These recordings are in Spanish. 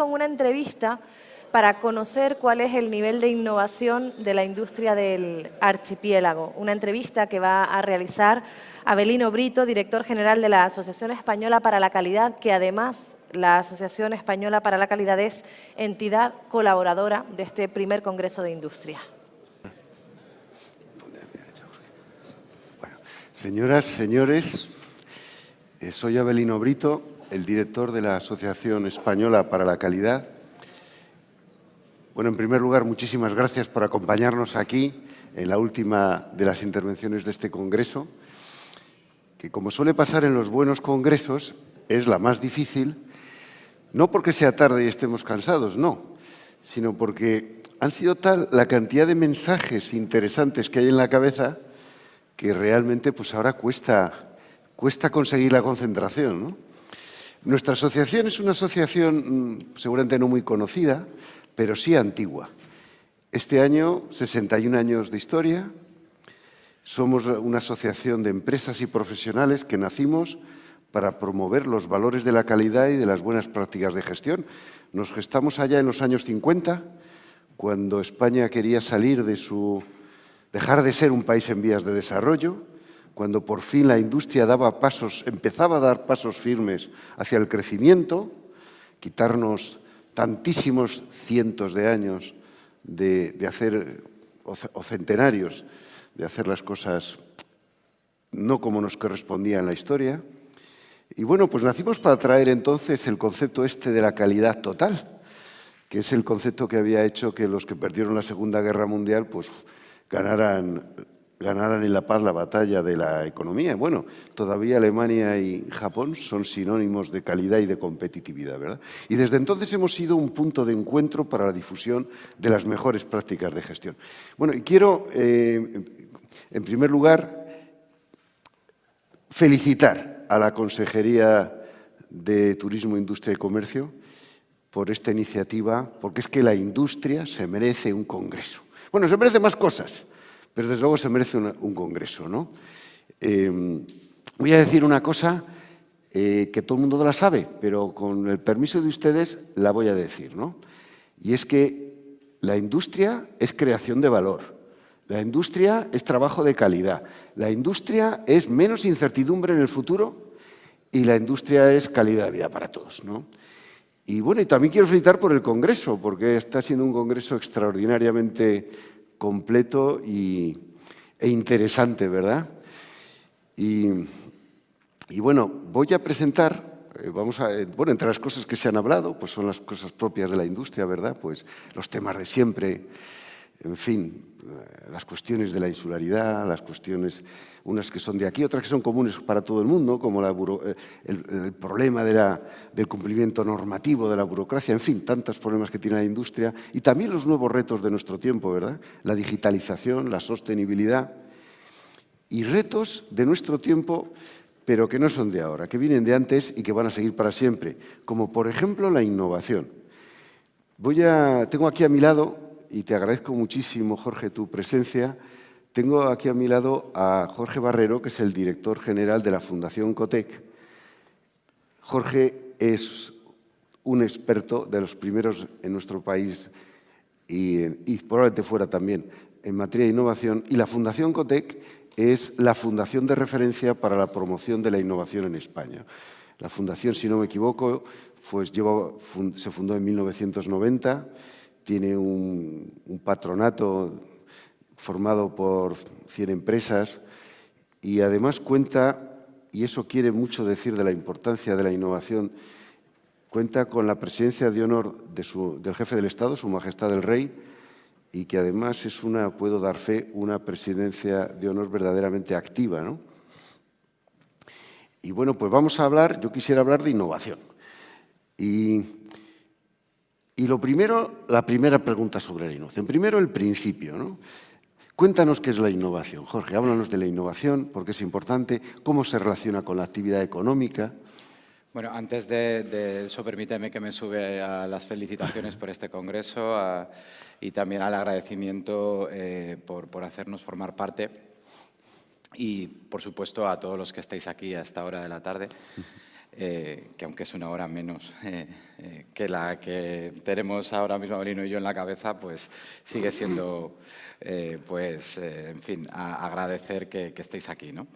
con una entrevista para conocer cuál es el nivel de innovación de la industria del archipiélago. Una entrevista que va a realizar Avelino Brito, director general de la Asociación Española para la Calidad, que además la Asociación Española para la Calidad es entidad colaboradora de este primer Congreso de Industria. Bueno, señoras, señores, soy Avelino Brito, el director de la Asociación Española para la Calidad. Bueno, en primer lugar, muchísimas gracias por acompañarnos aquí en la última de las intervenciones de este congreso, que como suele pasar en los buenos congresos, es la más difícil, no porque sea tarde y estemos cansados, no, sino porque han sido tal la cantidad de mensajes interesantes que hay en la cabeza que realmente pues ahora cuesta conseguir la concentración, ¿no? Nuestra asociación es una asociación seguramente no muy conocida, pero sí antigua. Este año, 61 años de historia. Somos una asociación de empresas y profesionales que nacimos para promover los valores de la calidad y de las buenas prácticas de gestión. Nos gestamos allá en los años 50, cuando España quería salir de dejar de ser un país en vías de desarrollo, cuando por fin la industria empezaba a dar pasos firmes hacia el crecimiento, quitarnos tantísimos cientos de años de hacer, o centenarios, de hacer las cosas no como nos correspondía en la historia. Y bueno, pues nacimos para traer entonces el concepto este de la calidad total, que es el concepto que había hecho que los que perdieron la Segunda Guerra Mundial pues ganaran en La Paz la batalla de la economía. Bueno, todavía Alemania y Japón son sinónimos de calidad y de competitividad, ¿verdad? Y desde entonces hemos sido un punto de encuentro para la difusión de las mejores prácticas de gestión. Bueno, y quiero, en primer lugar, felicitar a la Consejería de Turismo, Industria y Comercio por esta iniciativa, porque es que la industria se merece un congreso. Bueno, se merece más cosas, pero desde luego se merece un congreso, ¿no? Voy a decir una cosa que todo el mundo la sabe, pero con el permiso de ustedes la voy a decir, ¿no? Y es que la industria es creación de valor, la industria es trabajo de calidad, la industria es menos incertidumbre en el futuro y la industria es calidad de vida para todos, ¿no? Y bueno, y también quiero felicitar por el congreso, porque está siendo un congreso extraordinariamente completo e interesante, ¿verdad? Y bueno, voy a presentar, bueno, entre las cosas que se han hablado, pues son las cosas propias de la industria, ¿verdad? Pues los temas de siempre, en fin, las cuestiones de la insularidad, las cuestiones, unas que son de aquí, otras que son comunes para todo el mundo, como el problema del cumplimiento normativo de la burocracia, en fin, tantos problemas que tiene la industria y también los nuevos retos de nuestro tiempo, ¿verdad? La digitalización, la sostenibilidad y retos de nuestro tiempo, pero que no son de ahora, que vienen de antes y que van a seguir para siempre, como por ejemplo la innovación. Tengo aquí a mi lado, y te agradezco muchísimo, Jorge, tu presencia. Tengo aquí a mi lado a Jorge Barrero, que es el director general de la Fundación Cotec. Jorge es un experto de los primeros en nuestro país y probablemente fuera también en materia de innovación. Y la Fundación Cotec es la fundación de referencia para la promoción de la innovación en España. La fundación, si no me equivoco, pues se fundó en 1990. Tiene un patronato formado por 100 empresas y además cuenta, y eso quiere mucho decir de la importancia de la innovación, cuenta con la presidencia de honor del jefe del Estado, Su Majestad el Rey, y que además es puedo dar fe, una presidencia de honor verdaderamente activa, ¿no? Y bueno, pues yo quisiera hablar de innovación. Y lo primero, la primera pregunta sobre la innovación. Primero, el principio, ¿no? Cuéntanos qué es la innovación. Jorge, háblanos de la innovación, por qué es importante, cómo se relaciona con la actividad económica. Bueno, antes de eso, permíteme que me sube a las felicitaciones por este congreso y también al agradecimiento por hacernos formar parte y, por supuesto, a todos los que estáis aquí a esta hora de la tarde. que aunque es una hora menos que la que tenemos ahora mismo Avelino y yo en la cabeza, pues sigue siendo, en fin, agradecer que estéis aquí, ¿no?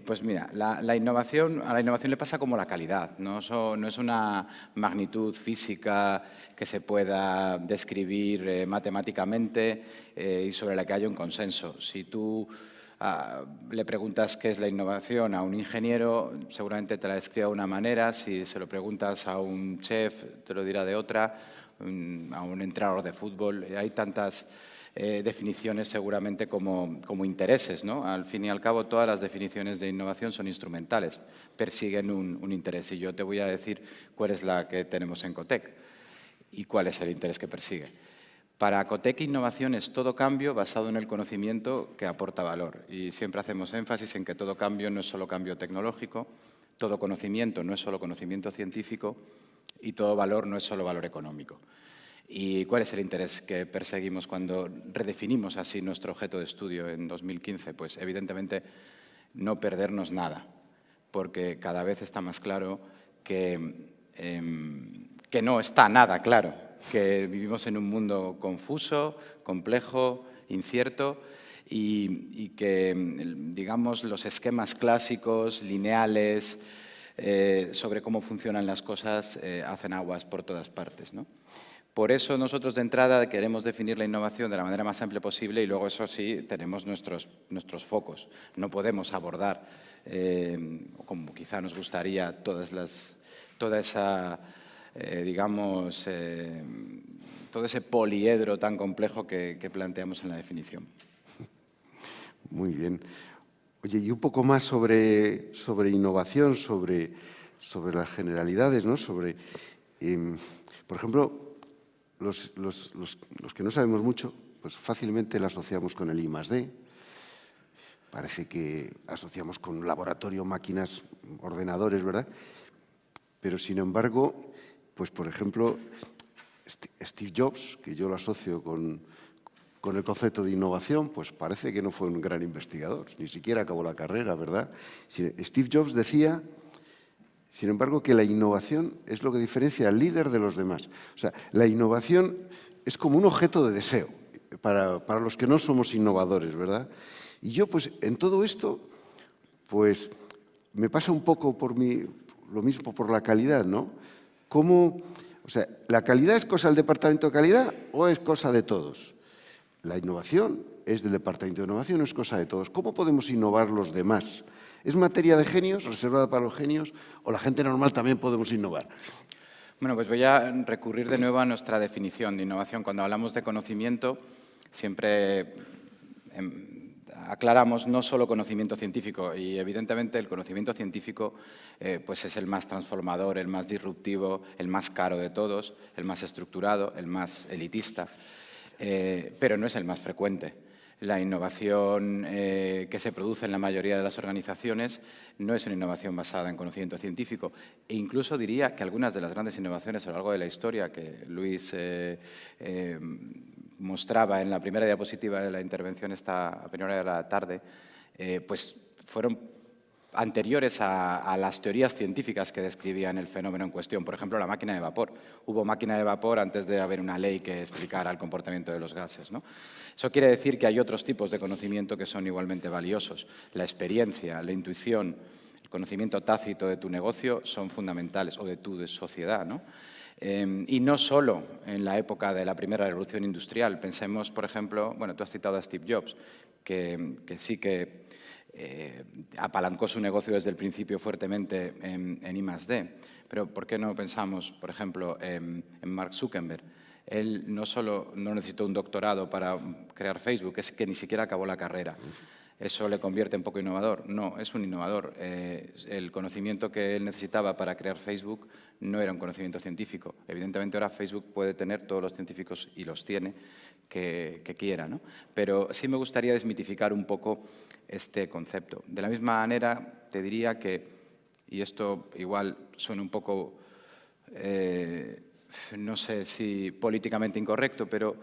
Pues mira, a la innovación le pasa como la calidad, no es una magnitud física que se pueda describir matemáticamente y sobre la que haya un consenso. Si tú le preguntas qué es la innovación a un ingeniero, seguramente te la describe de una manera. Si se lo preguntas a un chef, te lo dirá de otra, a un entrenador de fútbol. Hay tantas definiciones seguramente como intereses, ¿no? Al fin y al cabo, todas las definiciones de innovación son instrumentales, persiguen un interés. Y yo te voy a decir cuál es la que tenemos en Cotec y cuál es el interés que persigue. Para Cotec, innovación es todo cambio basado en el conocimiento que aporta valor. Y siempre hacemos énfasis en que todo cambio no es solo cambio tecnológico, todo conocimiento no es solo conocimiento científico y todo valor no es solo valor económico. ¿Y cuál es el interés que perseguimos cuando redefinimos así nuestro objeto de estudio en 2015? Pues evidentemente no perdernos nada, porque cada vez está más claro que no está nada claro, que vivimos en un mundo confuso, complejo, incierto y que, digamos, los esquemas clásicos, lineales, sobre cómo funcionan las cosas, hacen aguas por todas partes, ¿no? Por eso nosotros de entrada queremos definir la innovación de la manera más amplia posible y luego, eso sí, tenemos nuestros focos. No podemos abordar, como quizá nos gustaría, todo ese poliedro tan complejo que planteamos en la definición. Muy bien. Oye, y un poco más sobre innovación, sobre las generalidades, ¿no? Por ejemplo, los que no sabemos mucho, pues fácilmente la asociamos con el I+D. Parece que asociamos con laboratorio, máquinas, ordenadores, ¿verdad? Pero, sin embargo, pues, por ejemplo, Steve Jobs, que yo lo asocio con el concepto de innovación, pues parece que no fue un gran investigador, ni siquiera acabó la carrera, ¿verdad? Steve Jobs decía, sin embargo, que la innovación es lo que diferencia al líder de los demás. O sea, la innovación es como un objeto de deseo para los que no somos innovadores, ¿verdad? Y yo, pues, en todo esto, pues, me pasa un poco lo mismo por la calidad, ¿no? O sea, ¿la calidad es cosa del Departamento de Calidad o es cosa de todos? La innovación es del Departamento de Innovación o es cosa de todos. ¿Cómo podemos innovar los demás? ¿Es materia de genios, reservada para los genios, o la gente normal también podemos innovar? Bueno, pues voy a recurrir de nuevo a nuestra definición de innovación. Cuando hablamos de conocimiento, siempre aclaramos no solo conocimiento científico, y evidentemente el conocimiento científico pues es el más transformador, el más disruptivo, el más caro de todos, el más estructurado, el más elitista, pero no es el más frecuente. La innovación que se produce en la mayoría de las organizaciones no es una innovación basada en conocimiento científico. E incluso diría que algunas de las grandes innovaciones a lo largo de la historia que Luis mostraba en la primera diapositiva de la intervención a primera hora de la tarde, pues fueron anteriores a las teorías científicas que describían el fenómeno en cuestión. Por ejemplo, la máquina de vapor. Hubo máquina de vapor antes de haber una ley que explicara el comportamiento de los gases, ¿no? Eso quiere decir que hay otros tipos de conocimiento que son igualmente valiosos. La experiencia, la intuición, el conocimiento tácito de tu negocio son fundamentales, o de tu sociedad, ¿no? Y no solo en la época de la primera revolución industrial. Pensemos, por ejemplo, bueno, tú has citado a Steve Jobs, que sí que apalancó su negocio desde el principio fuertemente en I+D. Pero ¿por qué no pensamos, por ejemplo, en Mark Zuckerberg? Él no solo no necesitó un doctorado para crear Facebook, es que ni siquiera acabó la carrera. ¿Eso le convierte en poco innovador? No, es un innovador. El conocimiento que él necesitaba para crear Facebook no era un conocimiento científico. Evidentemente ahora Facebook puede tener todos los científicos, y los tiene, que quiera, ¿no? Pero sí me gustaría desmitificar un poco este concepto. De la misma manera, te diría que, y esto igual suena un poco, no sé si políticamente incorrecto, pero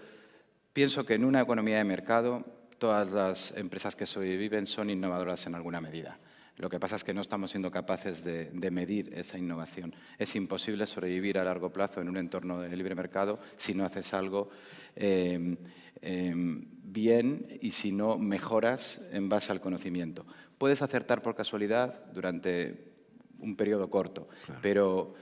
pienso que en una economía de mercado todas las empresas que sobreviven son innovadoras en alguna medida. Lo que pasa es que no estamos siendo capaces de medir esa innovación. Es imposible sobrevivir a largo plazo en un entorno de libre mercado si no haces algo bien y si no mejoras en base al conocimiento. Puedes acertar por casualidad durante un periodo corto, claro, pero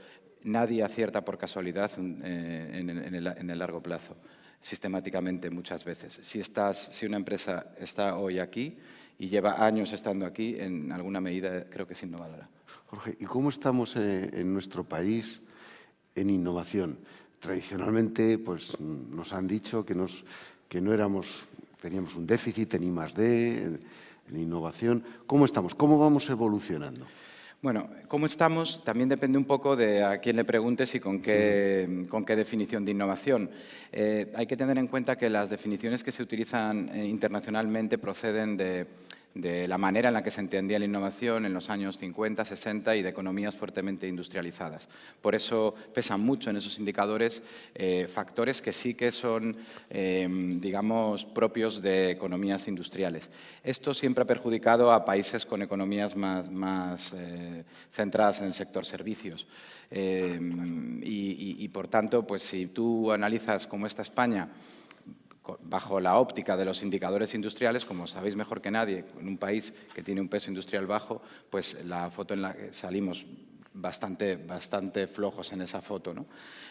nadie acierta por casualidad en el largo plazo, sistemáticamente muchas veces. Si una empresa está hoy aquí y lleva años estando aquí, en alguna medida creo que es innovadora. Jorge, ¿y cómo estamos en nuestro país en innovación? Tradicionalmente, pues, nos han dicho que teníamos un déficit en I+D, en innovación. ¿Cómo estamos? ¿Cómo vamos evolucionando? Bueno, cómo estamos también depende un poco de a quién le preguntes y con qué definición de innovación. Hay que tener en cuenta que las definiciones que se utilizan internacionalmente proceden de la manera en la que se entendía la innovación en los años 50, 60 y de economías fuertemente industrializadas. Por eso pesan mucho en esos indicadores factores que sí que son, digamos, propios de economías industriales. Esto siempre ha perjudicado a países con economías más centradas en el sector servicios. Y, por tanto, pues si tú analizas cómo está España, bajo la óptica de los indicadores industriales, como sabéis mejor que nadie, en un país que tiene un peso industrial bajo, pues la foto en la que salimos bastante flojos en esa foto, ¿no?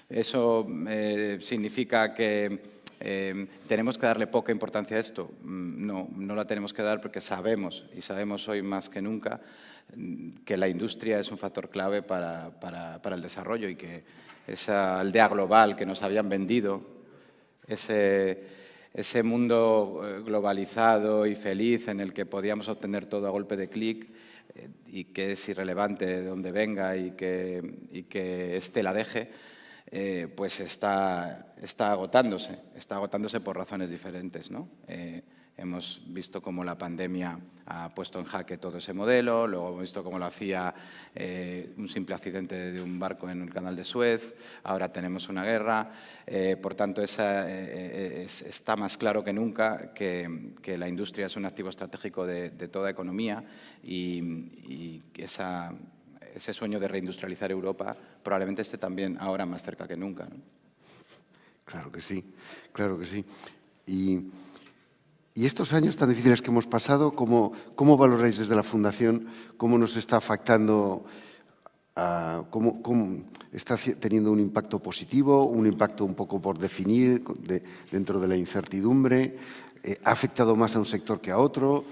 Eso significa que ¿tenemos que darle poca importancia a esto? No la tenemos que dar porque sabemos hoy más que nunca que la industria es un factor clave para el desarrollo y que esa aldea global que nos habían vendido, ese mundo globalizado y feliz en el que podíamos obtener todo a golpe de clic y que es irrelevante de dónde venga y que éste la deje, pues está agotándose por razones diferentes, ¿no? Hemos visto cómo la pandemia ha puesto en jaque todo ese modelo, luego hemos visto cómo lo hacía un simple accidente de un barco en el canal de Suez, ahora tenemos una guerra, por tanto está más claro que nunca que la industria es un activo estratégico de toda economía y ese sueño de reindustrializar Europa probablemente esté también ahora más cerca que nunca, ¿no? Claro que sí, claro que sí. Y estos años tan difíciles que hemos pasado, ¿cómo valoráis desde la Fundación? ¿Cómo nos está afectando? ¿Cómo está teniendo un impacto positivo, un impacto un poco por definir dentro de la incertidumbre? ¿Ha afectado más a un sector que a otro?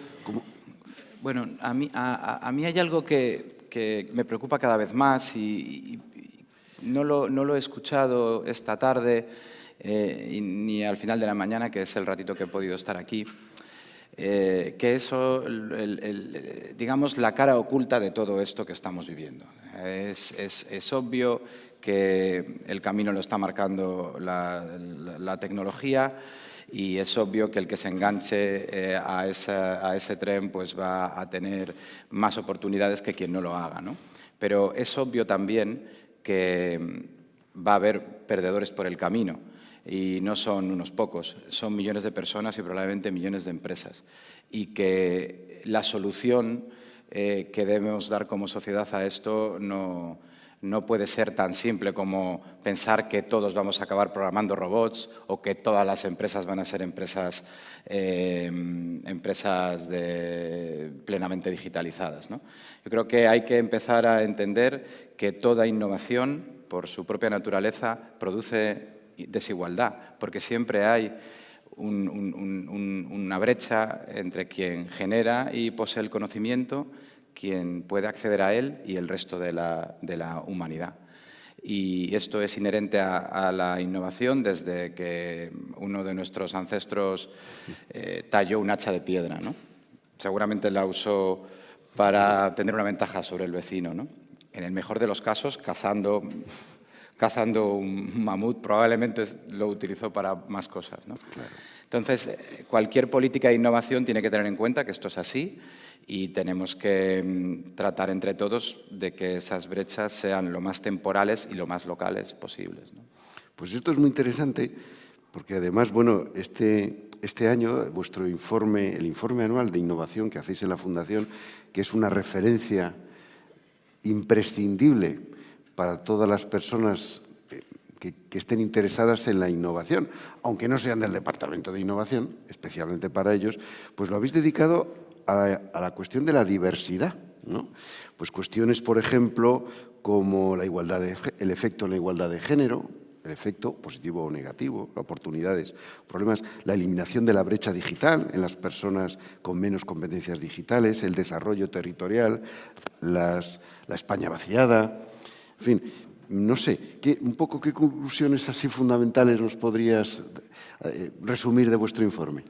Bueno, a mí hay algo que me preocupa cada vez más y no lo he escuchado esta tarde ni al final de la mañana, que es el ratito que he podido estar aquí, que eso, digamos, la cara oculta de todo esto que estamos viviendo. Es obvio que el camino lo está marcando la tecnología y es obvio que el que se enganche a ese tren pues va a tener más oportunidades que quien no lo haga, ¿no? Pero es obvio también que va a haber perdedores por el camino. Y no son unos pocos, son millones de personas y probablemente millones de empresas. Y que la solución que debemos dar como sociedad a esto no puede ser tan simple como pensar que todos vamos a acabar programando robots o que todas las empresas van a ser empresas plenamente digitalizadas, ¿no? Yo creo que hay que empezar a entender que toda innovación, por su propia naturaleza, produce desigualdad, porque siempre hay una brecha entre quien genera y posee el conocimiento, quien puede acceder a él y el resto de la humanidad. Y esto es inherente a la innovación desde que uno de nuestros ancestros talló un hacha de piedra, ¿no? Seguramente la usó para tener una ventaja sobre el vecino, ¿no? En el mejor de los casos, cazando un mamut, probablemente lo utilizó para más cosas, ¿no? Claro. Entonces, cualquier política de innovación tiene que tener en cuenta que esto es así y tenemos que tratar entre todos de que esas brechas sean lo más temporales y lo más locales posibles, ¿no? Pues esto es muy interesante porque además, bueno, este este año vuestro informe, el informe anual de innovación que hacéis en la Fundación, que es una referencia imprescindible para todas las personas que estén interesadas en la innovación, aunque no sean del Departamento de Innovación, especialmente para ellos, pues lo habéis dedicado a la cuestión de la diversidad, ¿no? Pues cuestiones, por ejemplo, como el efecto en la igualdad de género, el efecto positivo o negativo, oportunidades, problemas, la eliminación de la brecha digital en las personas con menos competencias digitales, el desarrollo territorial, la España vaciada, en fin. No sé, un poco qué conclusiones así fundamentales nos podrías resumir de vuestro informe.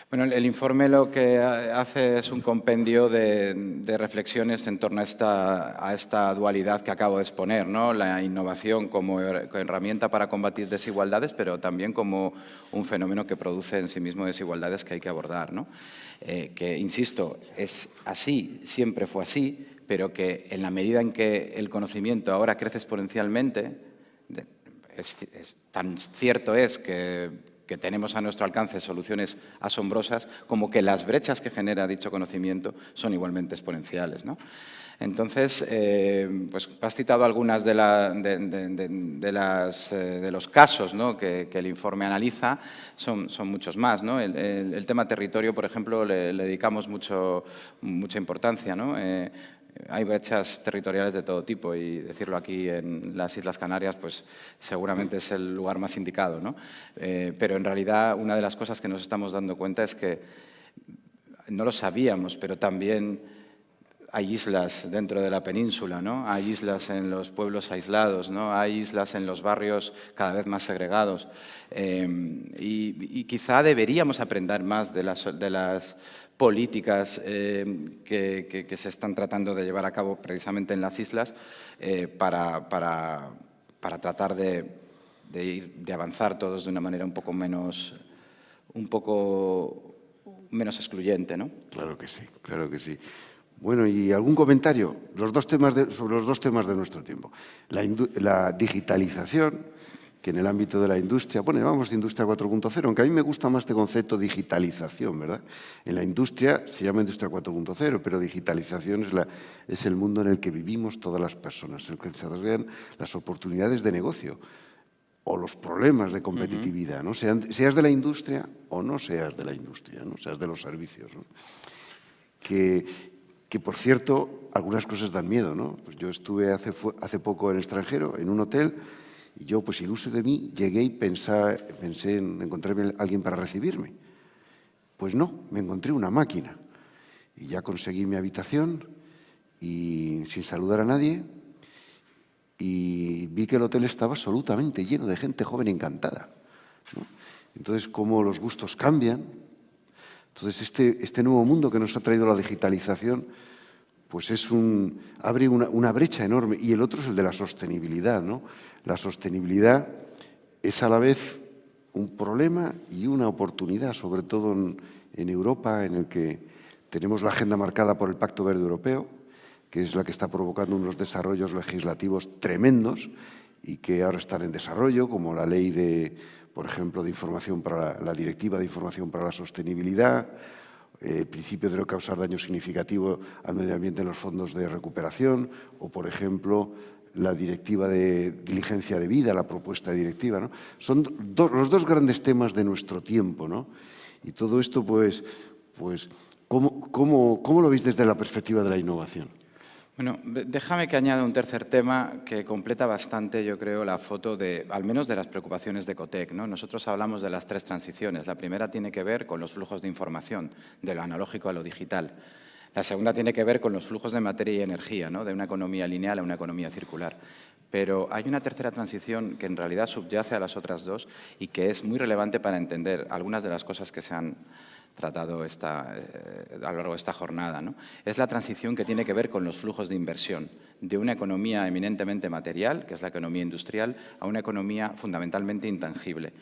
Bueno, el informe lo que hace es un compendio de reflexiones en torno a esta dualidad que acabo de exponer, ¿no? La innovación como herramienta para combatir desigualdades, pero también como un fenómeno que produce en sí mismo desigualdades que hay que abordar, ¿no? Que, insisto, es así, siempre fue así, pero que en la medida en que el conocimiento ahora crece exponencialmente, tan cierto es que tenemos a nuestro alcance soluciones asombrosas, como que las brechas que genera dicho conocimiento son igualmente exponenciales, ¿no? Entonces, pues has citado algunas de los casos, ¿no?, que el informe analiza, son muchos más, ¿no? El tema territorio, por ejemplo, le dedicamos mucha importancia, ¿no? Hay brechas territoriales de todo tipo y decirlo aquí en las Islas Canarias pues seguramente es el lugar más indicado, ¿no? Pero en realidad una de las cosas que nos estamos dando cuenta es que no lo sabíamos, pero también hay islas dentro de la península, ¿no? Hay islas en los pueblos aislados, ¿no? Hay islas en los barrios cada vez más segregados. Y quizá deberíamos aprender más de las políticas que se están tratando de llevar a cabo precisamente en las islas para tratar de avanzar todos de una manera un poco menos excluyente, ¿no? Claro que sí, claro que sí. Bueno, ¿y algún comentario? Sobre los dos temas de nuestro tiempo. La digitalización, que en el ámbito de la industria, bueno, llamamos industria 4.0, aunque a mí me gusta más este concepto digitalización, ¿verdad? En la industria se llama industria 4.0, pero digitalización es el mundo en el que vivimos todas las personas, en el que se desarrollan las oportunidades de negocio o los problemas de competitividad, ¿no? Seas de la industria o no seas de la industria, ¿no? Seas de los servicios, ¿no? Que, por cierto, algunas cosas dan miedo, ¿no? Pues yo estuve hace poco en el extranjero, en un hotel, y yo, pues iluso de mí, llegué y pensé en encontrarme a alguien para recibirme. Pues no, me encontré una máquina. Y ya conseguí mi habitación y sin saludar a nadie, y vi que el hotel estaba absolutamente lleno de gente joven encantada, ¿no? Entonces, cómo los gustos cambian. Entonces, este nuevo mundo que nos ha traído la digitalización, pues abre una brecha enorme. Y el otro es el de la sostenibilidad, ¿no? La sostenibilidad es a la vez un problema y una oportunidad, sobre todo en Europa, en el que tenemos la agenda marcada por el Pacto Verde Europeo, que es la que está provocando unos desarrollos legislativos tremendos y que ahora están en desarrollo, como la ley por ejemplo, de información para la Directiva de Información para la Sostenibilidad, el principio de no causar daño significativo al medio ambiente en los fondos de recuperación, o, por ejemplo, la Directiva de Diligencia de Vida, la propuesta de directiva, ¿no? Son los dos grandes temas de nuestro tiempo, ¿no? Y todo esto, pues ¿cómo lo veis desde la perspectiva de la innovación? Bueno, déjame que añada un tercer tema que completa bastante, yo creo, la foto al menos de las preocupaciones de Ecotec, ¿no? Nosotros hablamos de las 3 transiciones. La primera tiene que ver con los flujos de información, de lo analógico a lo digital. La segunda tiene que ver con los flujos de materia y energía, ¿no? De una economía lineal a una economía circular. Pero hay una tercera transición que en realidad subyace a las otras dos y que es muy relevante para entender algunas de las cosas que se han tratado a lo largo de esta jornada, ¿no? Es la transición que tiene que ver con los flujos de inversión, de una economía eminentemente material, que es la economía industrial, a una economía fundamentalmente intangible,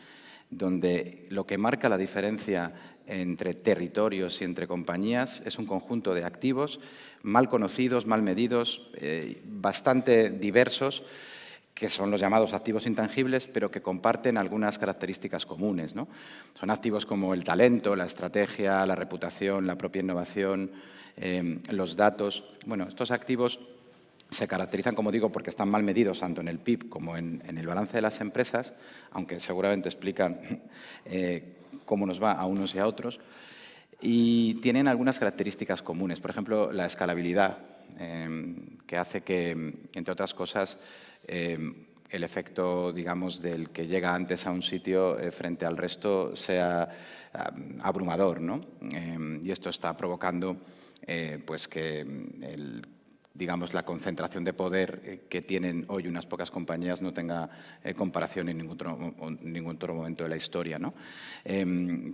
donde lo que marca la diferencia entre territorios y entre compañías es un conjunto de activos mal conocidos, mal medidos, bastante diversos, que son los llamados activos intangibles, pero que comparten algunas características comunes, ¿no? Son activos como el talento, la estrategia, la reputación, la propia innovación, los datos. Bueno, estos activos se caracterizan, como digo, porque están mal medidos tanto en el PIB como en el balance de las empresas, aunque seguramente explican cómo nos va a unos y a otros, y tienen algunas características comunes. Por ejemplo, la escalabilidad, que hace que, entre otras cosas, el efecto, digamos, del que llega antes a un sitio frente al resto sea abrumador, ¿no? Y esto está provocando pues que digamos, la concentración de poder que tienen hoy unas pocas compañías no tenga comparación en ningún otro momento de la historia, ¿no?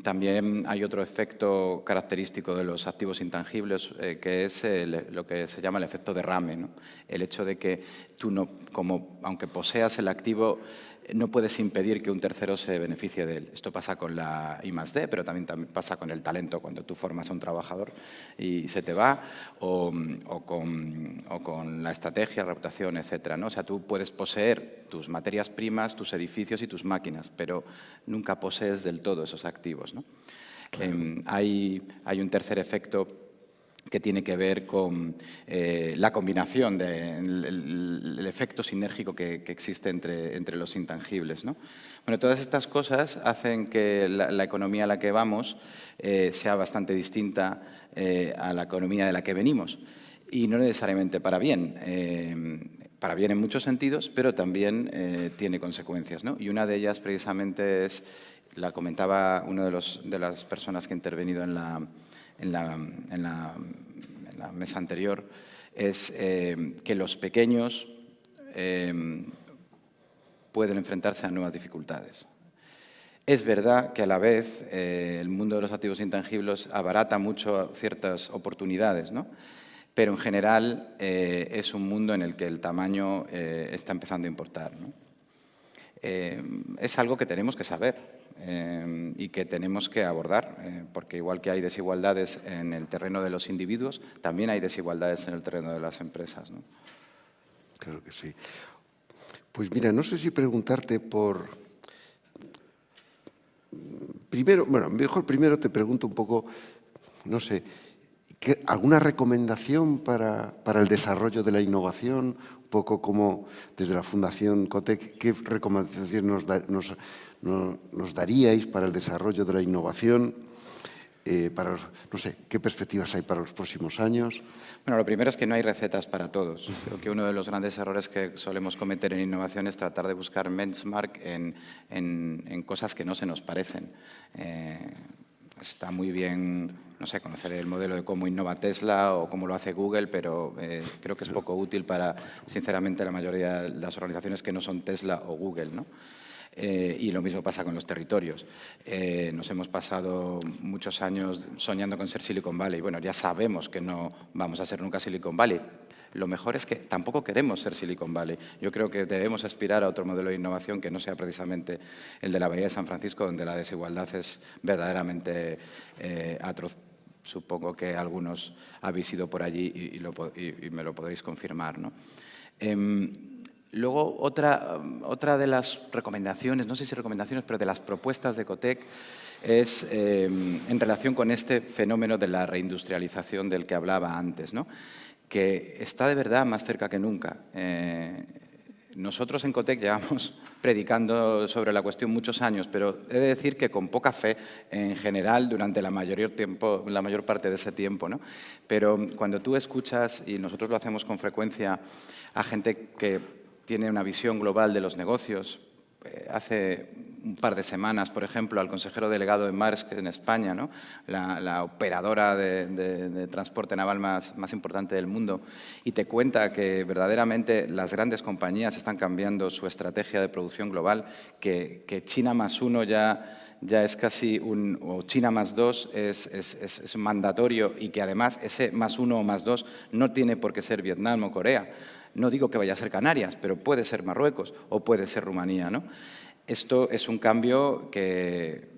También hay otro efecto característico de los activos intangibles que es lo que se llama el efecto derrame, ¿no? El hecho de que tú, aunque poseas el activo, no puedes impedir que un tercero se beneficie de él. Esto pasa con la I+D, pero también pasa con el talento, cuando tú formas a un trabajador y se te va, o con la estrategia, la reputación, etcétera, ¿no? O sea, tú puedes poseer tus materias primas, tus edificios y tus máquinas, pero nunca posees del todo esos activos, ¿no? Claro. Hay un tercer efecto que tiene que ver con la combinación del efecto sinérgico que existe entre los intangibles, ¿no? Bueno, todas estas cosas hacen que la economía a la que vamos sea bastante distinta a la economía de la que venimos, y no necesariamente para bien en muchos sentidos, pero también tiene consecuencias, ¿no? Y una de ellas precisamente la comentaba una de las personas que ha intervenido en la mesa anterior, es que los pequeños pueden enfrentarse a nuevas dificultades. Es verdad que a la vez el mundo de los activos intangibles abarata mucho ciertas oportunidades, ¿no? Pero en general es un mundo en el que el tamaño está empezando a importar, ¿no? Es algo que tenemos que saber. Y que tenemos que abordar, porque igual que hay desigualdades en el terreno de los individuos, también hay desigualdades en el terreno de las empresas, ¿no? Claro que sí. Pues mira, no sé si preguntarte por... Primero, bueno, mejor primero te pregunto un poco, no sé, ¿alguna recomendación para el desarrollo de la innovación? Un poco como desde la Fundación COTEC, ¿qué recomendaciones nos daríais para el desarrollo de la innovación? No sé, ¿qué perspectivas hay para los próximos años? Bueno, lo primero es que no hay recetas para todos. Creo que uno de los grandes errores que solemos cometer en innovación es tratar de buscar benchmark en cosas que no se nos parecen. Está muy bien, no sé, conocer el modelo de cómo innova Tesla o cómo lo hace Google, pero creo que es poco útil para, sinceramente, la mayoría de las organizaciones que no son Tesla o Google, ¿no? Y lo mismo pasa con los territorios. Nos hemos pasado muchos años soñando con ser Silicon Valley. Bueno, ya sabemos que no vamos a ser nunca Silicon Valley. Lo mejor es que tampoco queremos ser Silicon Valley. Yo creo que debemos aspirar a otro modelo de innovación que no sea precisamente el de la Bahía de San Francisco, donde la desigualdad es verdaderamente atroz. Supongo que algunos habéis ido por allí y me lo podréis confirmar, ¿no? Luego, otra de las recomendaciones, no sé si recomendaciones, pero de las propuestas de COTEC es en relación con este fenómeno de la reindustrialización del que hablaba antes, ¿no? Que está de verdad más cerca que nunca. Nosotros en COTEC llevamos predicando sobre la cuestión muchos años, pero he de decir que con poca fe en general durante la mayor parte de ese tiempo, ¿no? Pero cuando tú escuchas, y nosotros lo hacemos con frecuencia, a gente que tiene una visión global de los negocios. Hace un par de semanas, por ejemplo, al consejero delegado de Maersk en España, ¿no? la operadora de transporte naval más importante del mundo, y te cuenta que verdaderamente las grandes compañías están cambiando su estrategia de producción global, que China más uno ya es casi o China más dos es mandatorio, y que además ese más uno o más dos no tiene por qué ser Vietnam o Corea. No digo que vaya a ser Canarias, pero puede ser Marruecos o puede ser Rumanía, ¿no? Esto es un cambio que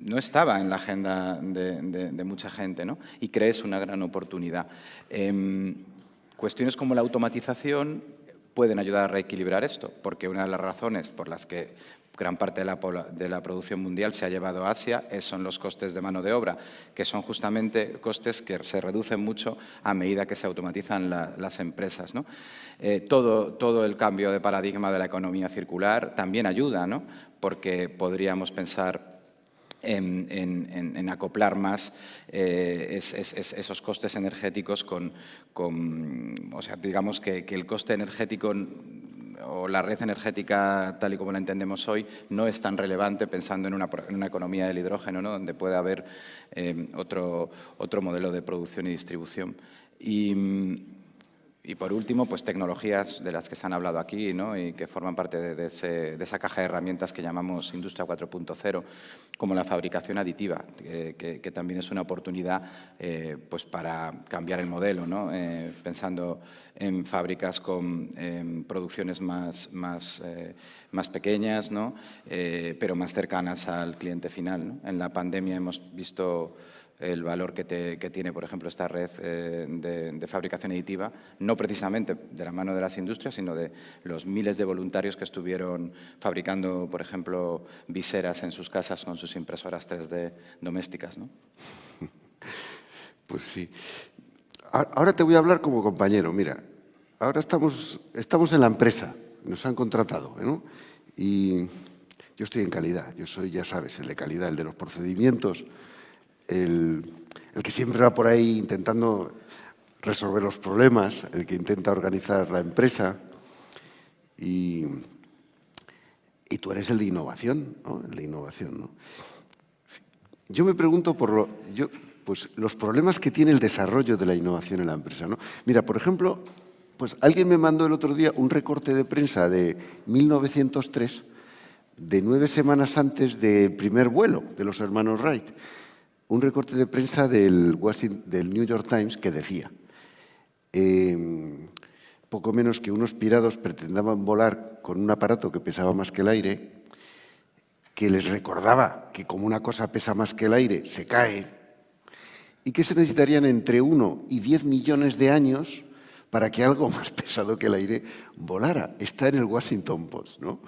no estaba en la agenda de mucha gente, ¿no? Y crees una gran oportunidad. Cuestiones como la automatización pueden ayudar a reequilibrar esto, porque una de las razones por las que gran parte de la producción mundial se ha llevado a Asia son los costes de mano de obra, que son justamente costes que se reducen mucho a medida que se automatizan las empresas, ¿no? Todo el cambio de paradigma de la economía circular también ayuda, ¿no? Porque podríamos pensar en acoplar más esos costes energéticos o sea, digamos que el coste energético o la red energética tal y como la entendemos hoy no es tan relevante pensando en una economía del hidrógeno, ¿no? Donde puede haber otro modelo de producción y distribución. Y por último, pues tecnologías de las que se han hablado aquí, ¿no? Y que forman parte de esa caja de herramientas que llamamos Industria 4.0, como la fabricación aditiva, que también es una oportunidad pues para cambiar el modelo, ¿no? Pensando en fábricas con producciones más pequeñas, ¿no? Pero más cercanas al cliente final, ¿no? En la pandemia hemos visto el valor que tiene, por ejemplo, esta red de fabricación aditiva, no precisamente de la mano de las industrias, sino de los miles de voluntarios que estuvieron fabricando, por ejemplo, viseras en sus casas con sus impresoras 3D domésticas, ¿no? Pues sí. Ahora te voy a hablar como compañero. Mira, ahora estamos en la empresa, nos han contratado, ¿no? Y yo estoy en calidad, yo soy, ya sabes, el de calidad, el de los procedimientos, el que siempre va por ahí intentando resolver los problemas, el que intenta organizar la empresa. Y tú eres el de innovación, ¿no? El de innovación, ¿no? Yo me pregunto por pues, los problemas que tiene el desarrollo de la innovación en la empresa, ¿no? Mira, por ejemplo, pues alguien me mandó el otro día un recorte de prensa de 1903, de 9 semanas antes del primer vuelo de los hermanos Wright. Un recorte de prensa del New York Times que decía poco menos que unos pirados pretendaban volar con un aparato que pesaba más que el aire, que les recordaba que como una cosa pesa más que el aire, se cae, y que se necesitarían entre 1 y 10 millones de años para que algo más pesado que el aire volara. Está en el Washington Post, ¿no?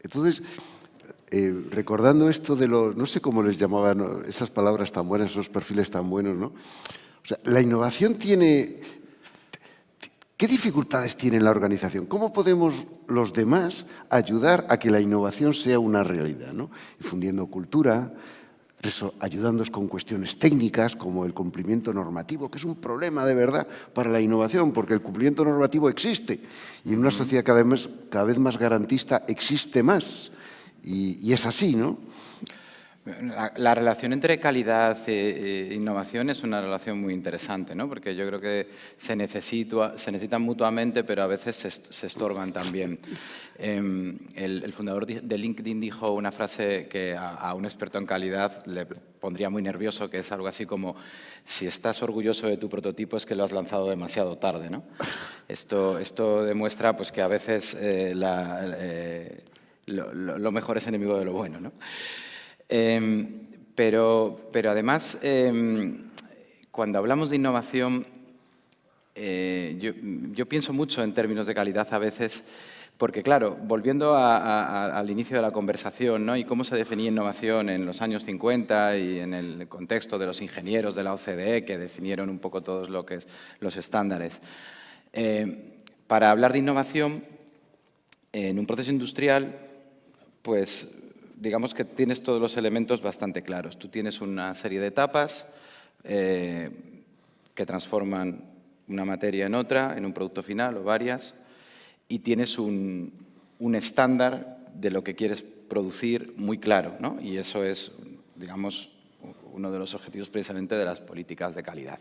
Entonces, recordando esto de los, no sé cómo les llamaban, ¿no? Esas palabras tan buenas, esos perfiles tan buenos, ¿no? O sea, la innovación tiene... ¿Qué dificultades tiene la organización? ¿Cómo podemos los demás ayudar a que la innovación sea una realidad, ¿no? Difundiendo cultura, ayudándonos con cuestiones técnicas como el cumplimiento normativo, que es un problema de verdad para la innovación, porque el cumplimiento normativo existe y en una sociedad cada vez más garantista existe más. Y es así, ¿no? La relación entre calidad e innovación es una relación muy interesante, ¿no? Porque yo creo que se necesitan mutuamente, pero a veces se estorban también. El fundador de LinkedIn dijo una frase que a un experto en calidad le pondría muy nervioso, que es algo así como: si estás orgulloso de tu prototipo es que lo has lanzado demasiado tarde, ¿no? Esto demuestra pues, que a veces lo mejor es enemigo de lo bueno, ¿no? Pero además, cuando hablamos de innovación, yo pienso mucho en términos de calidad a veces, porque claro, volviendo al inicio de la conversación, ¿no? Y cómo se definía innovación en los años 50 y en el contexto de los ingenieros de la OCDE, que definieron un poco todos lo que es los estándares. Para hablar de innovación en un proceso industrial, pues digamos que tienes todos los elementos bastante claros. Tú tienes una serie de etapas que transforman una materia en otra, en un producto final o varias, y tienes un estándar de lo que quieres producir muy claro, ¿no? Y eso es, digamos, uno de los objetivos precisamente de las políticas de calidad.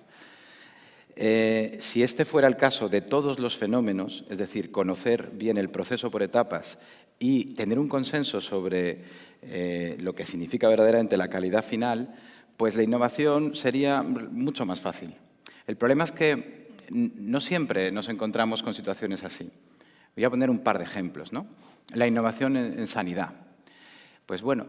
Si este fuera el caso de todos los fenómenos, es decir, conocer bien el proceso por etapas y tener un consenso sobre lo que significa verdaderamente la calidad final, pues la innovación sería mucho más fácil. El problema es que no siempre nos encontramos con situaciones así. Voy a poner un par de ejemplos, ¿no? La innovación en sanidad. Pues bueno,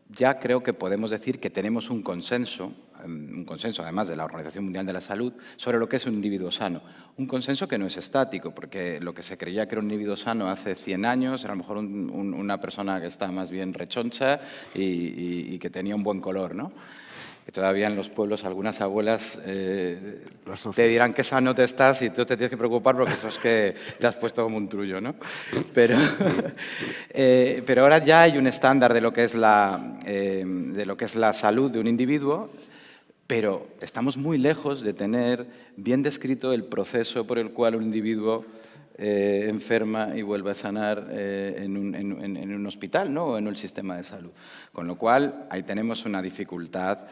ya creo que podemos decir que tenemos un consenso un consenso, además de la Organización Mundial de la Salud, sobre lo que es un individuo sano. Un consenso que no es estático, porque lo que se creía que era un individuo sano hace 100 años era a lo mejor una persona que está más bien rechoncha y que tenía un buen color, ¿no? Que todavía en los pueblos algunas abuelas te dirán que sano te estás y tú te tienes que preocupar porque eso es que te has puesto como un trullo, ¿no? Pero ahora ya hay un estándar de lo que es la salud de un individuo, pero estamos muy lejos de tener bien descrito el proceso por el cual un individuo enferma y vuelve a sanar en un hospital, ¿no? O en un sistema de salud. Con lo cual, ahí tenemos una dificultad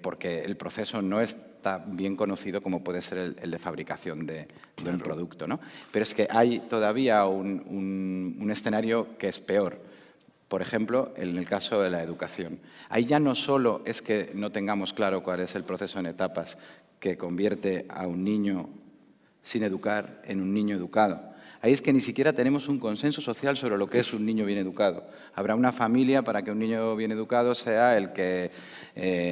porque el proceso no está bien conocido como puede ser el de fabricación de un producto, ¿no? Pero es que hay todavía un escenario que es peor. Por ejemplo, en el caso de la educación. Ahí ya no solo es que no tengamos claro cuál es el proceso en etapas que convierte a un niño sin educar en un niño educado. Ahí es que ni siquiera tenemos un consenso social sobre lo que es un niño bien educado. Habrá una familia para que un niño bien educado sea el que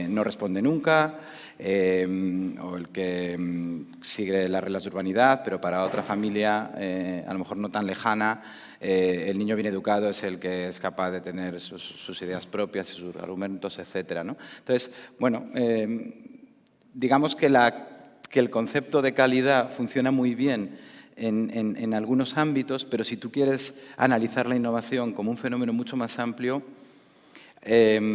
no responde nunca o el que sigue las reglas de urbanidad, pero para otra familia, a lo mejor no tan lejana, el niño bien educado es el que es capaz de tener sus ideas propias y sus argumentos, etcétera, ¿no? Entonces, bueno, digamos que el concepto de calidad funciona muy bien en algunos ámbitos, pero si tú quieres analizar la innovación como un fenómeno mucho más amplio, te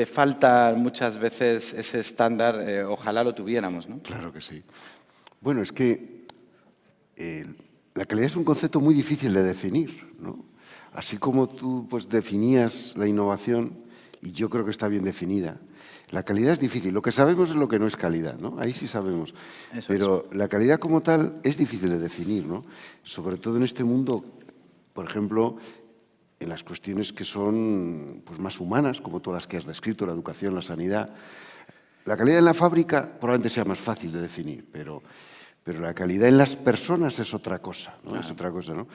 falta muchas veces ese estándar, ojalá lo tuviéramos, ¿no? Claro que sí. Bueno, es que la calidad es un concepto muy difícil de definir, ¿no? Así como tú pues, definías la innovación, y yo creo que está bien definida, la calidad es difícil. Lo que sabemos es lo que no es calidad, ¿no? Ahí sí sabemos. Pero la calidad como tal es difícil de definir, ¿no? Sobre todo en este mundo, por ejemplo, en las cuestiones que son pues, más humanas, como todas las que has descrito, la educación, la sanidad. La calidad en la fábrica probablemente sea más fácil de definir, pero la calidad en las personas es otra cosa, ¿no? Es otra cosa, ¿no?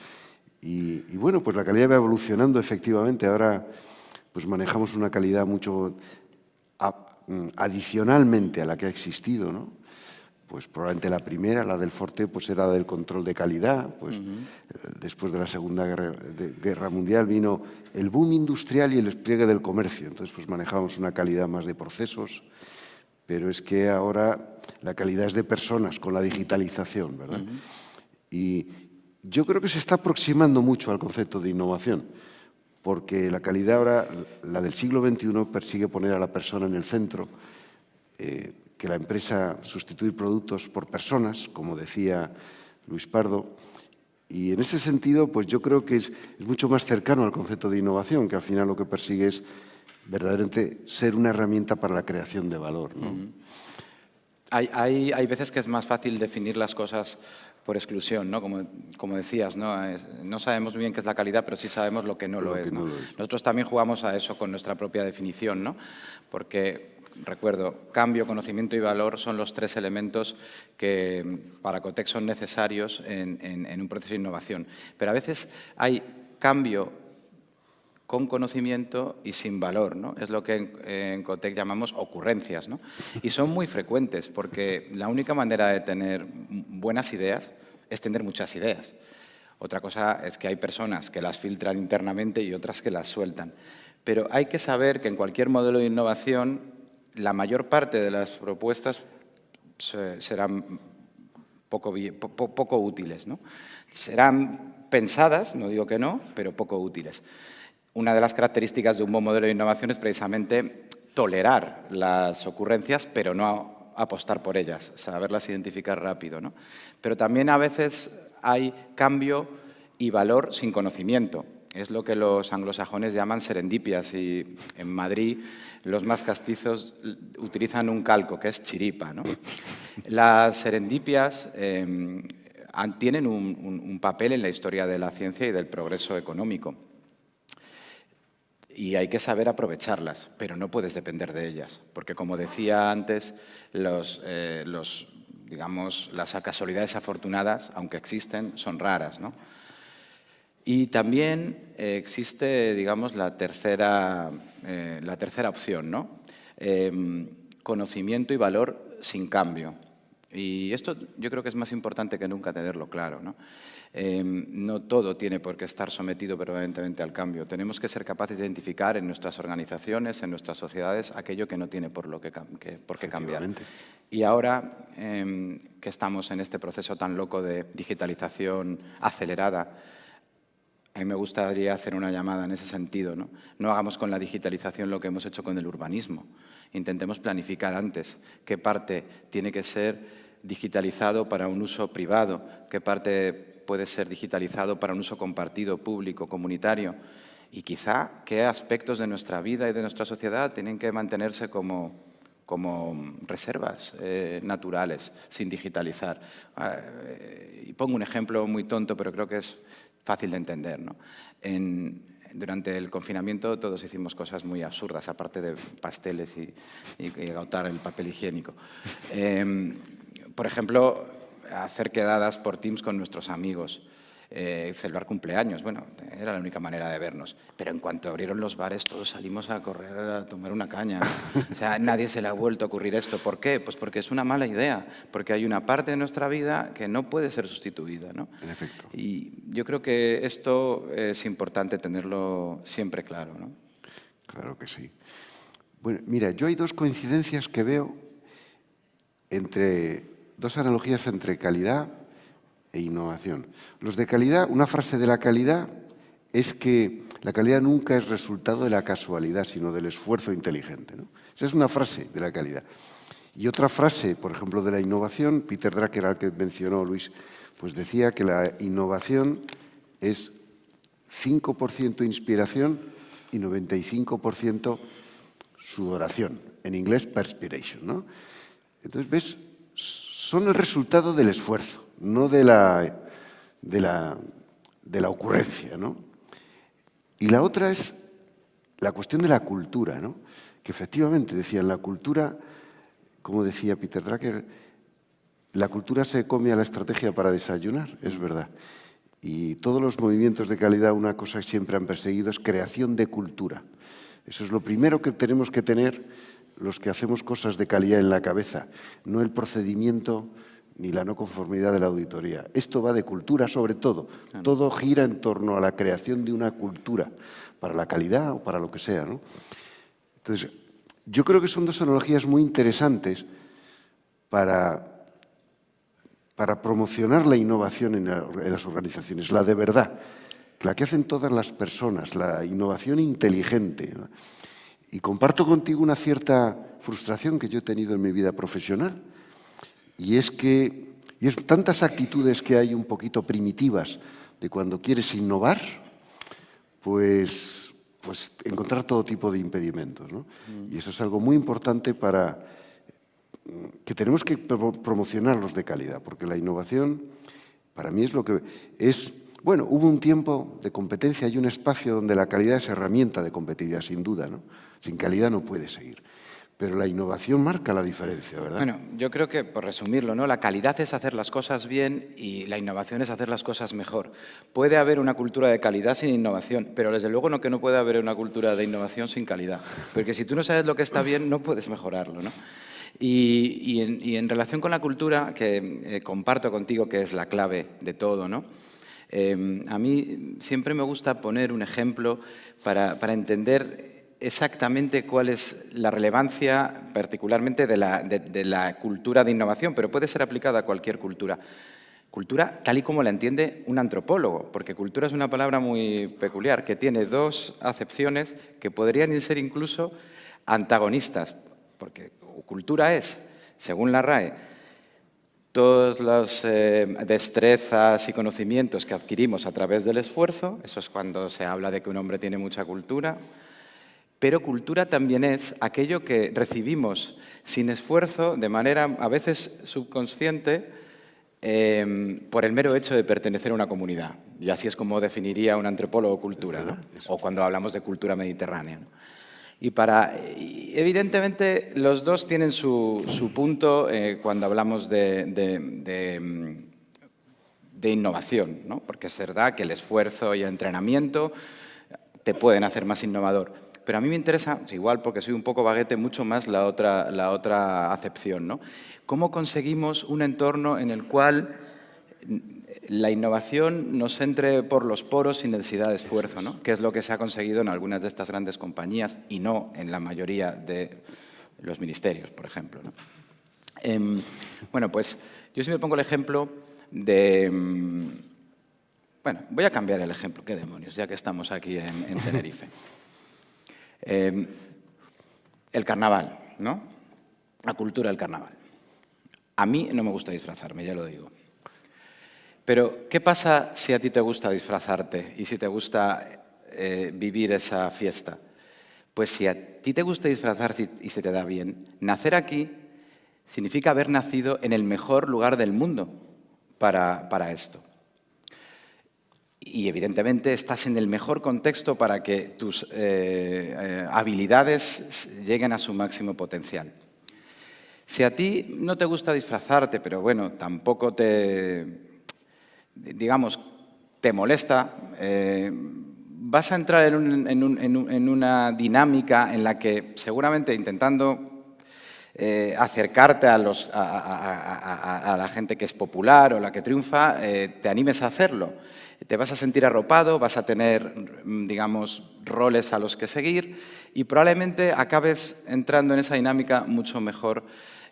Y bueno, pues la calidad va evolucionando efectivamente. Ahora pues manejamos una calidad mucho adicionalmente a la que ha existido, ¿no? Pues probablemente la primera, la del Forte, pues era del control de calidad. Pues después de la Segunda Guerra Mundial vino el boom industrial y el despliegue del comercio. Entonces pues manejábamos una calidad más de procesos, pero es que ahora la calidad es de personas con la digitalización, ¿verdad? Y yo creo que se está aproximando mucho al concepto de innovación, porque la calidad ahora, la del siglo XXI, persigue poner a la persona en el centro, que la empresa sustituir productos por personas, como decía Luis Pardo, y en ese sentido pues yo creo que es mucho más cercano al concepto de innovación, que al final lo que persigue es verdaderamente ser una herramienta para la creación de valor, ¿no? Hay veces que es más fácil definir las cosas por exclusión, ¿no? Como decías, ¿no? No sabemos muy bien qué es la calidad, pero sí sabemos lo que no lo es, ¿no? Nosotros también jugamos a eso con nuestra propia definición, ¿no? Porque, recuerdo, cambio, conocimiento y valor son los tres elementos que para Cotec son necesarios en un proceso de innovación. Pero a veces hay cambio con conocimiento y sin valor, ¿no? Es lo que en Cotec llamamos ocurrencias, ¿no? Y son muy frecuentes porque la única manera de tener buenas ideas es tener muchas ideas. Otra cosa es que hay personas que las filtran internamente y otras que las sueltan. Pero hay que saber que en cualquier modelo de innovación la mayor parte de las propuestas serán poco útiles, ¿no? Serán pensadas, no digo que no, pero poco útiles. Una de las características de un buen modelo de innovación es precisamente tolerar las ocurrencias, pero no apostar por ellas, saberlas identificar rápido, ¿no? Pero también a veces hay cambio y valor sin conocimiento. Es lo que los anglosajones llaman serendipias y en Madrid los más castizos utilizan un calco que es chiripa, ¿no? Las serendipias tienen un papel en la historia de la ciencia y del progreso económico. Y hay que saber aprovecharlas, pero no puedes depender de ellas, porque como decía antes, digamos, las casualidades afortunadas, aunque existen, son raras, ¿no? Y también existe, digamos, la tercera opción, ¿no? conocimiento y valor sin cambio. Y esto yo creo que es más importante que nunca tenerlo claro, ¿no? No todo tiene por qué estar sometido permanentemente al cambio. Tenemos que ser capaces de identificar en nuestras organizaciones, en nuestras sociedades, aquello que no tiene por qué cambiar. Y ahora que estamos en este proceso tan loco de digitalización acelerada, a mí me gustaría hacer una llamada en ese sentido, ¿no? No hagamos con la digitalización lo que hemos hecho con el urbanismo. Intentemos planificar antes qué parte tiene que ser digitalizado para un uso privado, qué parte puede ser digitalizado para un uso compartido, público, comunitario, y quizá qué aspectos de nuestra vida y de nuestra sociedad tienen que mantenerse como reservas naturales, sin digitalizar. Y pongo un ejemplo muy tonto, pero creo que es fácil de entender, ¿no? Durante el confinamiento todos hicimos cosas muy absurdas, aparte de pasteles y agotar el papel higiénico. Por ejemplo, hacer quedadas por Teams con nuestros amigos, celebrar cumpleaños. Bueno, era la única manera de vernos. Pero en cuanto abrieron los bares, todos salimos a correr a tomar una caña. O sea, nadie se le ha vuelto a ocurrir esto. ¿Por qué? Pues porque es una mala idea, porque hay una parte de nuestra vida que no puede ser sustituida, ¿no? En efecto. Y yo creo que esto es importante tenerlo siempre claro, ¿no? Claro que sí. Bueno, mira, yo hay dos coincidencias que veo dos analogías entre calidad e innovación. Los de calidad, una frase de la calidad es que la calidad nunca es resultado de la casualidad, sino del esfuerzo inteligente, ¿no? Esa es una frase de la calidad. Y otra frase, por ejemplo, de la innovación, Peter Drucker, al que mencionó Luis, pues decía que la innovación es 5% inspiración y 95% sudoración. En inglés, perspiration, ¿no? Entonces, ¿ves? Son el resultado del esfuerzo, no de la ocurrencia, ¿no? Y la otra es la cuestión de la cultura, ¿no? Que efectivamente, decían, la cultura, como decía Peter Drucker, la cultura se come a la estrategia para desayunar, es verdad. Y todos los movimientos de calidad, una cosa que siempre han perseguido es creación de cultura. Eso es lo primero que tenemos que tener los que hacemos cosas de calidad en la cabeza, no el procedimiento ni la no conformidad de la auditoría. Esto va de cultura sobre todo. Claro. Todo gira en torno a la creación de una cultura para la calidad o para lo que sea, ¿no? Entonces, yo creo que son dos analogías muy interesantes para promocionar la innovación en las organizaciones, la de verdad, la que hacen todas las personas, la innovación inteligente, ¿no? Y comparto contigo una cierta frustración que yo he tenido en mi vida profesional, y es tantas actitudes que hay un poquito primitivas de cuando quieres innovar, pues encontrar todo tipo de impedimentos, ¿no? Y eso es algo muy importante que tenemos que promocionarlos de calidad, porque la innovación para mí es lo que es. Bueno, hubo un tiempo de competencia y un espacio donde la calidad es herramienta de competitividad, sin duda, ¿no? Sin calidad no puede seguir. Pero la innovación marca la diferencia, ¿verdad? Bueno, yo creo que, por resumirlo, ¿no? La calidad es hacer las cosas bien y la innovación es hacer las cosas mejor. Puede haber una cultura de calidad sin innovación, pero desde luego no puede haber una cultura de innovación sin calidad. Porque si tú no sabes lo que está bien, no puedes mejorarlo, ¿no? Y en relación con la cultura, que comparto contigo que es la clave de todo, ¿no? A mí siempre me gusta poner un ejemplo para entender exactamente cuál es la relevancia particularmente de la cultura de innovación, pero puede ser aplicada a cualquier cultura. Cultura tal y como la entiende un antropólogo, porque cultura es una palabra muy peculiar, que tiene dos acepciones que podrían ser incluso antagonistas, porque cultura es, según la RAE, todas las destrezas y conocimientos que adquirimos a través del esfuerzo, eso es cuando se habla de que un hombre tiene mucha cultura, pero cultura también es aquello que recibimos sin esfuerzo, de manera a veces subconsciente, por el mero hecho de pertenecer a una comunidad. Y así es como definiría un antropólogo cultura, ¿no? O cuando hablamos de cultura mediterránea, ¿no? Y evidentemente los dos tienen su punto cuando hablamos de innovación, ¿no? Porque es verdad que el esfuerzo y el entrenamiento te pueden hacer más innovador. pero a mí me interesa, igual porque soy un poco baguete, mucho más la otra acepción, ¿no? ¿Cómo conseguimos un entorno en el cual la innovación nos entre por los poros sin necesidad de esfuerzo, ¿no? Que es lo que se ha conseguido en algunas de estas grandes compañías y no en la mayoría de los ministerios, por ejemplo, ¿no? Bueno, pues yo sí me pongo el ejemplo de... Bueno, voy a cambiar el ejemplo, qué demonios, ya que estamos aquí en Tenerife. El carnaval, ¿no? La cultura del carnaval. A mí no me gusta disfrazarme, ya lo digo. Pero, ¿qué pasa si a ti te gusta disfrazarte y si te gusta vivir esa fiesta? Pues si a ti te gusta disfrazarte y se te da bien, nacer aquí significa haber nacido en el mejor lugar del mundo para esto. Y, evidentemente, estás en el mejor contexto para que tus habilidades lleguen a su máximo potencial. Si a ti no te gusta disfrazarte, pero bueno, tampoco digamos, te molesta, vas a entrar en una dinámica en la que seguramente intentando acercarte a la gente que es popular o la que triunfa, te animes a hacerlo. Te vas a sentir arropado, vas a tener, digamos, roles a los que seguir y probablemente acabes entrando en esa dinámica mucho mejor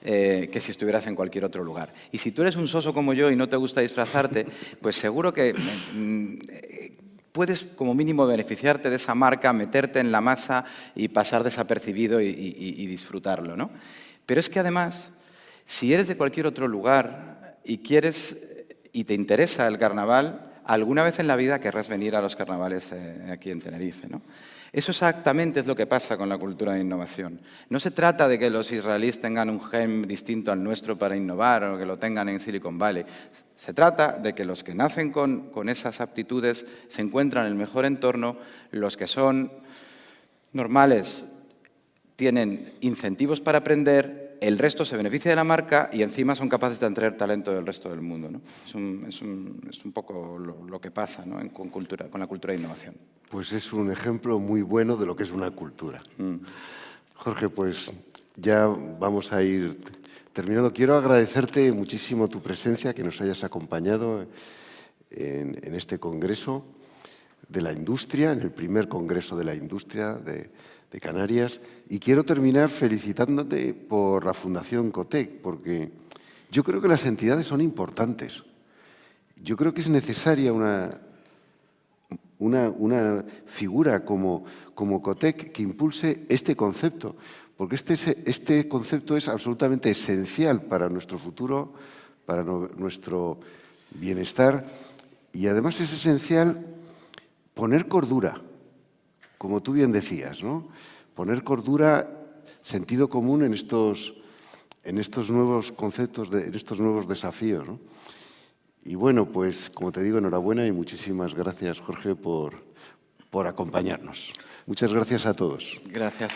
que si estuvieras en cualquier otro lugar. Y si tú eres un soso como yo y no te gusta disfrazarte, pues seguro que puedes como mínimo beneficiarte de esa marca, meterte en la masa y pasar desapercibido y disfrutarlo, ¿no? Pero es que además, si eres de cualquier otro lugar y quieres y te interesa el carnaval, alguna vez en la vida querrás venir a los carnavales aquí en Tenerife, ¿no? Eso exactamente es lo que pasa con la cultura de innovación. No se trata de que los israelíes tengan un gen distinto al nuestro para innovar o que lo tengan en Silicon Valley. Se trata de que los que nacen con esas aptitudes se encuentran en el mejor entorno, los que son normales tienen incentivos para aprender, el resto se beneficia de la marca y encima son capaces de atraer talento del resto del mundo, ¿no? Es un poco lo que pasa, ¿no? con la cultura de innovación. Pues es un ejemplo muy bueno de lo que es una cultura. Jorge, pues ya vamos a ir terminando. Quiero agradecerte muchísimo tu presencia, que nos hayas acompañado en este congreso de la industria, en el primer congreso de la industria de Canarias. Y quiero terminar felicitándote por la Fundación Cotec, porque yo creo que las entidades son importantes. Yo creo que es necesaria una figura como Cotec que impulse este concepto, porque este concepto es absolutamente esencial para nuestro futuro, para nuestro bienestar, y además es esencial poner cordura, como tú bien decías, ¿no? Poner cordura, sentido común en estos nuevos conceptos, en estos nuevos desafíos, ¿no? Y bueno, pues como te digo, enhorabuena y muchísimas gracias, Jorge, por acompañarnos. Muchas gracias a todos. Gracias.